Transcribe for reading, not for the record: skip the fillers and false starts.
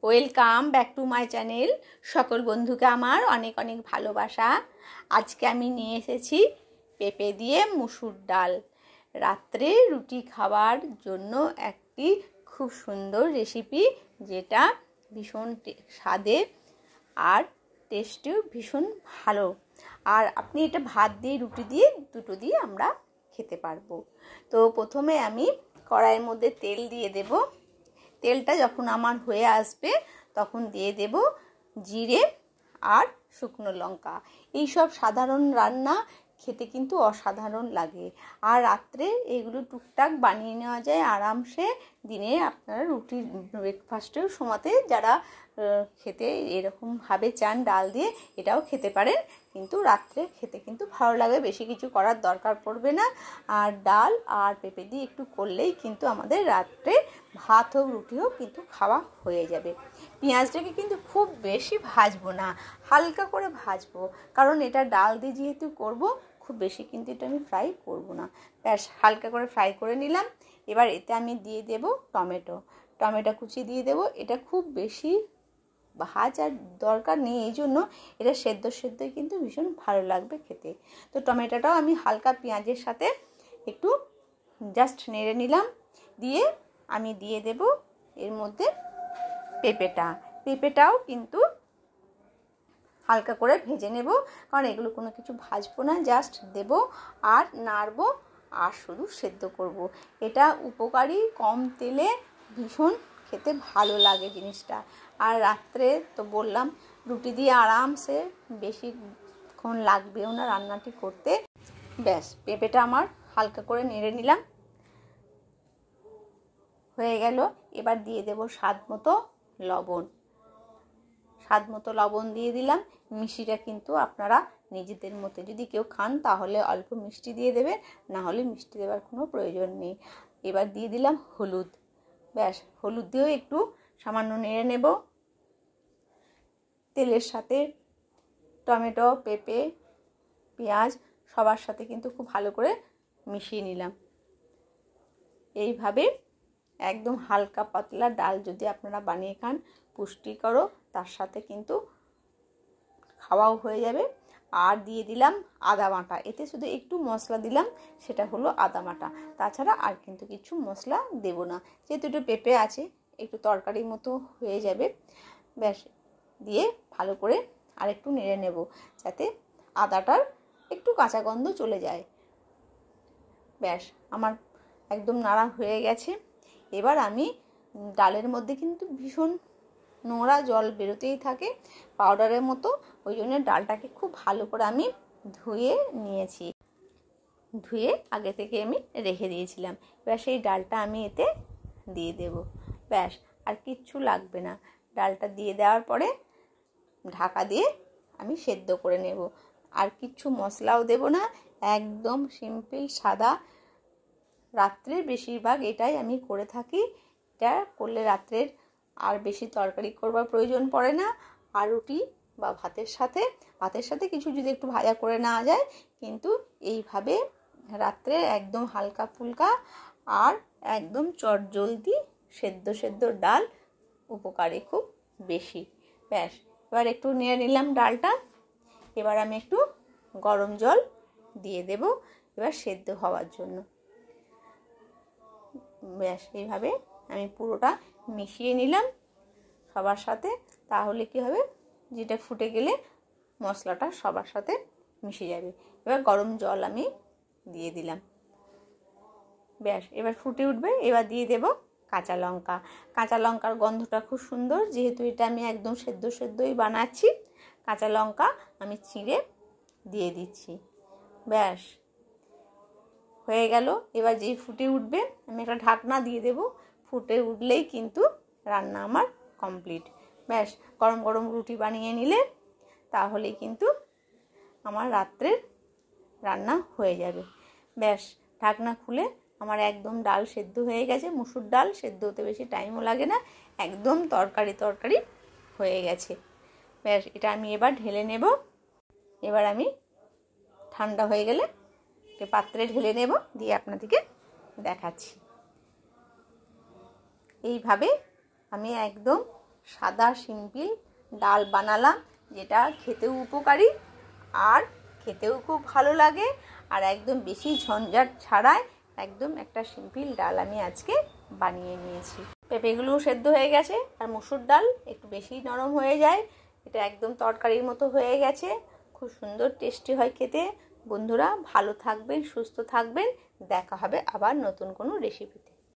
Welcome back to my channel. সকল বন্ধুকে আমার অনেক অনেক ভালোবাসা। আজকে আমি নিয়ে এসেছি পেঁপে দিয়ে মুসুর ডাল। রাত্রে রুটি খাওয়ার জন্য একটি খুব সুন্দর রেসিপি, যেটা ভীষণ স্বাদে আর টেস্টিও ভীষণ ভালো। আর আপনি এটা ভাত দিয়ে রুটি দিয়ে দুটো দিয়ে আমরা খেতে পারবো। তো প্রথমে আমি কড়াইয়ের মধ্যে তেল দিয়ে দেব। তেলটা যখন আমার হয়ে আসবে তখন দিয়ে দেব জিরে আর শুকনো লঙ্কা। এইসব সাধারণ রান্না খেতে কিন্তু অসাধারণ লাগে। আর রাত্রে এগুলো টুকটাক বানিয়ে নেওয়া যায় আরামসে। দিনে আপনারা রুটি ব্রেকফাস্টের সময়তে যারা খেতে এরকমভাবে চান ডাল দিয়ে, এটাও খেতে পারেন। কিন্তু রাত্রে খেতে কিন্তু ভালো লাগে, বেশি কিছু করার দরকার পড়বে না। আর ডাল আর পেঁপে দিয়ে একটু করলেই কিন্তু আমাদের রাত্রে ভাত হোক রুটি হোক কিন্তু খাওয়া হয়ে যাবে। পেঁয়াজটাকে কিন্তু খুব বেশি ভাজবো না, হালকা করে ভাজবো, কারণ এটা ডাল দিয়ে যেহেতু করব, খুব বেশি কিন্তু এটা আমি ফ্রাই করব না। ব্যাস হালকা করে ফ্রাই করে নিলাম। এবার এতে আমি দিয়ে দেব টমেটো কুচি দিয়ে দেব। এটা খুব বেশি ভাজার দরকার নেই, এই জন্য এটা সেদ্ধই কিন্তু ভীষণ ভালো লাগবে খেতে। তো টমেটোটাও আমি হালকা পেঁয়াজের সাথে একটু জাস্ট নেড়ে নিলাম। দিয়ে আমি দিয়ে দেব এর মধ্যে পেঁপেটাও কিন্তু হালকা করে ভেজে নেব, কারণ এগুলো কোনো কিছু ভাজবো না, জাস্ট দেব আর নাড়বো আর শুধু সেদ্ধ করব। এটা উপকারী, কম তেলে ভীষণ খেতে ভালো লাগে জিনিসটা। আর রাত্রে তো বললাম রুটি দিয়ে আরামসে, বেশিক্ষণ লাগবেও না রান্নাটি করতে। ব্যাস পেঁপেটা আমার হালকা করে নেড়ে নিলাম, হয়ে গেল। এবার দিয়ে দেব স্বাদ মতো লবণ দিয়ে দিলাম। মিষ্টিটা কিন্তু আপনারা নিজেদের মতো, যদি কেউ খান তাহলে অল্প মিষ্টি দিয়ে দেবে, না হলে মিষ্টি দেওয়ার কোনো প্রয়োজন নেই। এবার দিয়ে দিলাম হলুদ। ব্যাস হলুদ দিয়েও একটু সামান্য নেড়ে নেব। তেলের সাথে টমেটো, পেঁপে, পেঁয়াজ সবার সাথে কিন্তু খুব ভালো করে মিশিয়ে নিলাম। এইভাবে একদম হালকা পাতলা ডাল যদি আপনারা বানিয়ে খান, পুষ্টিকরও, তার সাথে কিন্তু খাওয়াও হয়ে যাবে। আর দিয়ে দিলাম আদা বাটা। এতে শুধু একটু মশলা দিলাম, সেটা হলো আদা বাটা। তাছাড়া আর কিন্তু কিছু মশলা দেব না, যেহেতু একটু পেঁপে আছে, একটু তরকারির মতো হয়ে যাবে। ব্যাস দিয়ে ভালো করে আর একটু নেড়ে নেব, যাতে আদাটার একটু কাঁচা গন্ধ চলে যায়। ব্যাস আমার একদম নাড়া হয়ে গেছে। এবার আমি ডালের মধ্যে কিন্তু ভীষণ নোংরা জল বেরোতেই থাকে পাউডারের মতো, ওই জন্য ডালটাকে খুব ভালো করে আমি ধুয়ে নিয়েছি, ধুয়ে আগে থেকে আমি রেখে দিয়েছিলাম। এবার সেই ডালটা আমি এতে দিয়ে দেব। ব্যাস আর কিচ্ছু লাগবে না। ডালটা দিয়ে দেওয়ার পরে ঢাকা দিয়ে আমি সেদ্ধ করে নেব। আর কিচ্ছু মশলাও দেব না, একদম সিম্পল সাদা। রাত্রে বেশিরভাগ এটাই আমি করে থাকি। এটা করলে রাত্রের আর বেশি তরকারি করবার প্রয়োজন পড়ে না। আর রুটি বা ভাতের সাথে কিছু যদি একটু ভাজা করে নেওয়া যায়, কিন্তু এইভাবে রাত্রে একদম হালকা ফুলকা আর একদম চটজলদি সেদ্ধ ডাল উপকারী খুব বেশি। ব্যাস এবার একটু নেড়ে নিলাম ডালটা। এবার আমি একটু গরম জল দিয়ে দেব এবার সেদ্ধ হওয়ার জন্য। ব্যাস এইভাবে আমি পুরোটা মিশিয়ে নিলাম সবার সাথে। তাহলে কি হবে, যেটা ফুটে গেলে মশলাটা সবার সাথে মিশে যাবে। এবার গরম জল আমি দিয়ে দিলাম। ব্যাস এবার ফুটে উঠবে। এবার দিয়ে দেব কাঁচা লঙ্কার গন্ধটা খুব সুন্দর, যেহেতু এটা আমি একদম সেদ্ধই বানাচ্ছি। কাঁচা লঙ্কা আমি চিড়ে দিয়ে দিচ্ছি। ব্যাস হয়ে গেল। এবার যেই ফুটে উঠবে আমি একটা ঢাকনা দিয়ে দেব। ফুটে উঠলেই কিন্তু রান্না আমার কমপ্লিট। ব্যাস গরম গরম রুটি বানিয়ে নিলে তাহলেই কিন্তু আমার রাত্রের রান্না হয়ে যাবে। ব্যাস ঢাকনা খুলে আমার একদম ডাল সেদ্ধ হয়ে গেছে। মুসুর ডাল সেদ্ধ হতে বেশি টাইমও লাগে না, একদম তরকারি হয়ে গেছে। ব্যাস এটা আমি এবার ঢেলে নেব। এবার আমি ঠান্ডা হয়ে গেলে একটা পাত্রে ঢেলে নেব, দিয়ে আপনাদেরকে দেখাচ্ছি। এইভাবে আমি একদম সাদা সিম্পল ডাল বানালাম, যেটা খেতেও উপকারী আর খেতেও খুব ভালো লাগে, আর একদম বেশি ঝঞ্ঝাট ছাড়াই একদম একটা সিম্পল ডাল আমি আজকে বানিয়ে নিয়েছি। পেঁপেগুলোও সেদ্ধ হয়ে গেছে, আর মসুর ডাল একটু বেশি নরম হয়ে যায়, এটা একদম তরকারির মতো হয়ে গেছে। খুব সুন্দর টেস্টি হয় খেতে। বন্ধুরা ভালো থাকবেন, সুস্থ থাকবেন, দেখা হবে আবার নতুন কোনো রেসিপিতে।